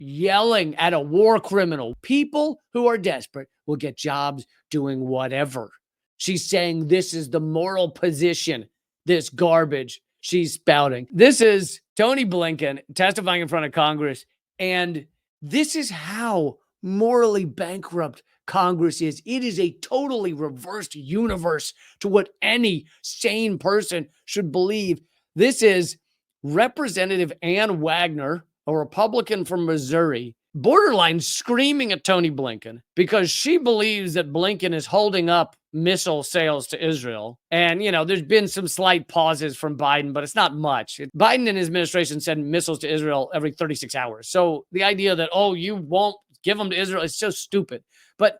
yelling at a war criminal. People who are desperate will get jobs doing whatever. She's saying this is the moral position, this garbage she's spouting. This is Antony Blinken testifying in front of Congress, and this is how morally bankrupt Congress is. It is a totally reversed universe to what any sane person should believe. This is Representative Ann Wagner, a Republican from Missouri, borderline screaming at Antony Blinken because she believes that Blinken is holding up missile sales to Israel. And, there's been some slight pauses from Biden, but it's not much. Biden and his administration send missiles to Israel every 36 hours. So the idea that, you won't give them to Israel is so stupid. But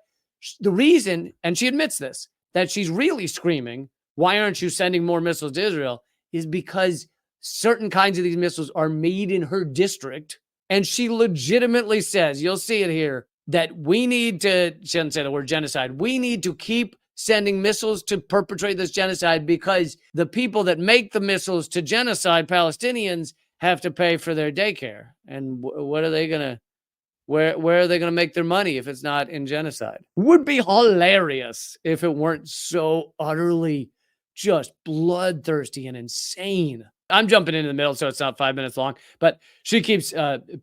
the reason, and she admits this, that she's really screaming, why aren't you sending more missiles to Israel, is because certain kinds of these missiles are made in her district. And she legitimately says, you'll see it here, that we need to, she doesn't say the word genocide, we need to keep sending missiles to perpetrate this genocide because the people that make the missiles to genocide Palestinians have to pay for their daycare. And what are they going to, where are they going to make their money if it's not in genocide? It would be hilarious if it weren't so utterly just bloodthirsty and insane. I'm jumping into the middle, so it's not 5 minutes long, but she keeps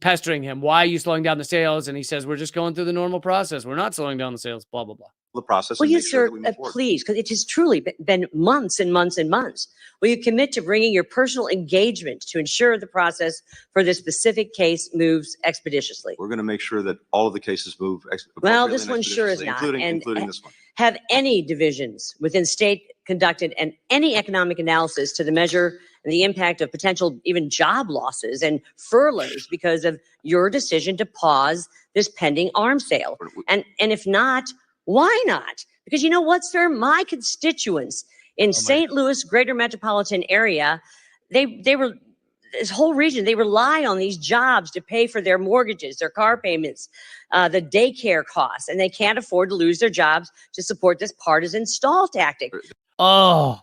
pestering him. Why are you slowing down the sales? And he says, we're just going through the normal process. We're not slowing down the sales, blah, blah, blah. The process. Will you, sir, please, because it has truly been months and months and months. Will you commit to bringing your personal engagement to ensure the process for this specific case moves expeditiously? We're going to make sure that all of the cases move. Well, this one sure is not, including this one. Have any divisions within state conducted and any economic analysis to the measure and the impact of potential even job losses and furloughs because of your decision to pause this pending arms sale? And if not, why not? Because you know what, sir? My constituents in St. Louis greater metropolitan area, they were, this whole region, they rely on these jobs to pay for their mortgages, their car payments, the daycare costs, and they can't afford to lose their jobs to support this partisan stall tactic. Oh,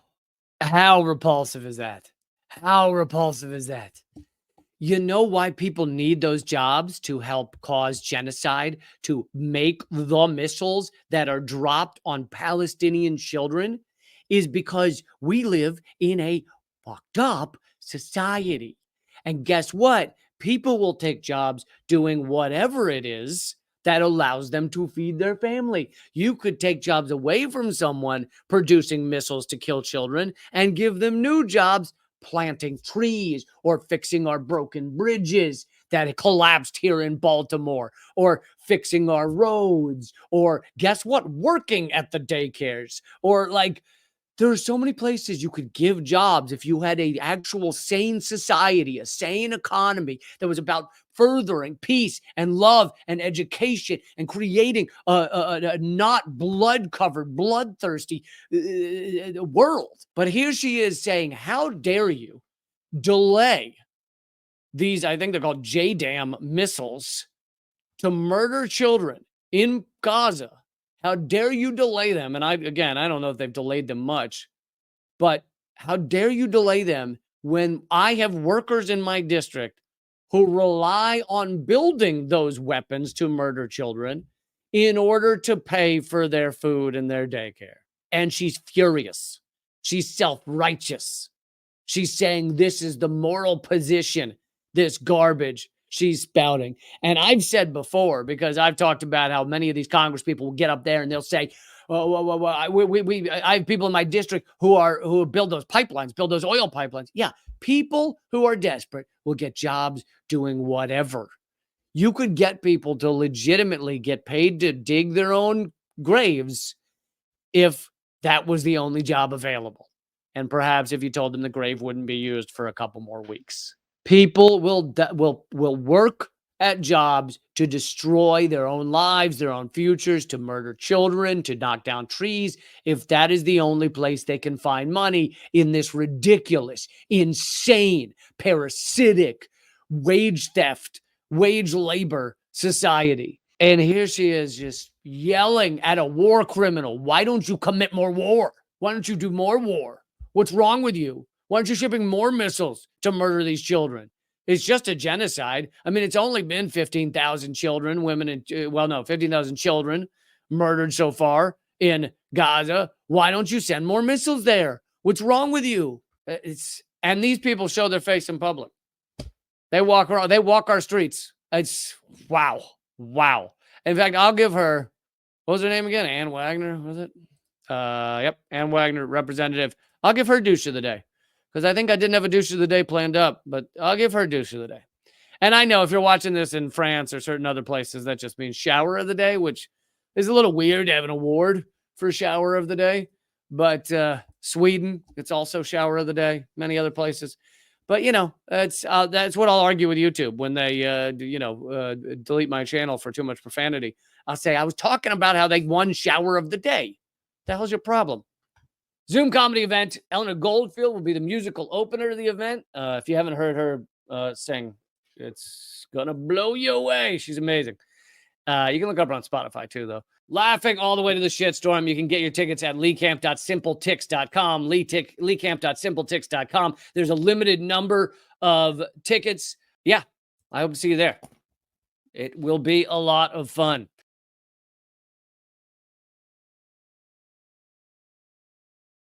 how repulsive is that? How repulsive is that? You know why people need those jobs? To help cause genocide, to make the missiles that are dropped on Palestinian children, is because we live in a fucked up society. And guess what? People will take jobs doing whatever it is that allows them to feed their family. You could take jobs away from someone producing missiles to kill children and give them new jobs planting trees or fixing our broken bridges that collapsed here in Baltimore, or fixing our roads, or guess what? Working at the daycares, or there are so many places you could give jobs if you had an actual sane society, a sane economy that was about furthering peace and love and education and creating a not blood-covered, bloodthirsty world. But here she is saying, how dare you delay these, I think they're called JDAM missiles, to murder children in Gaza. How dare you delay them? And I don't know if they've delayed them much, but how dare you delay them when I have workers in my district who rely on building those weapons to murder children in order to pay for their food and their daycare. And she's furious. She's self-righteous. She's saying this is the moral position, this garbage she's spouting. And I've said before, because I've talked about how many of these Congress people will get up there and they'll say, I have people in my district who build those pipelines, build those oil pipelines. Yeah, people who are desperate will get jobs doing whatever. You could get people to legitimately get paid to dig their own graves if that was the only job available. And perhaps if you told them the grave wouldn't be used for a couple more weeks. People will work at jobs to destroy their own lives, their own futures, to murder children, to knock down trees, if that is the only place they can find money in this ridiculous, insane, parasitic, wage theft, wage labor society. And here she is just yelling at a war criminal. Why don't you commit more war? Why don't you do more war? What's wrong with you? Why aren't you shipping more missiles to murder these children? It's just a genocide. I mean, it's only been 15,000 children, women, and 15,000 children murdered so far in Gaza. Why don't you send more missiles there? What's wrong with you? And these people show their face in public. They walk around, they walk our streets. It's wow. In fact, I'll give her, what was her name again? Ann Wagner, was it? Yep, Ann Wagner, representative. I'll give her douche of the day, because I think I didn't have a douche of the day planned up, but I'll give her douche of the day. And I know if you're watching this in France or certain other places, that just means shower of the day, which is a little weird to have an award for shower of the day. But Sweden, it's also shower of the day. Many other places. But, that's what I'll argue with YouTube when they, delete my channel for too much profanity. I'll say, I was talking about how they won shower of the day. The hell's your problem? Zoom comedy event. Eleanor Goldfield will be the musical opener of the event. If you haven't heard her sing, it's going to blow you away. She's amazing. You can look up her on Spotify too, though. Laughing all the way to the shitstorm. You can get your tickets at leecamp.simpletix.com. Leecamp.simpletix.com. There's a limited number of tickets. Yeah, I hope to see you there. It will be a lot of fun.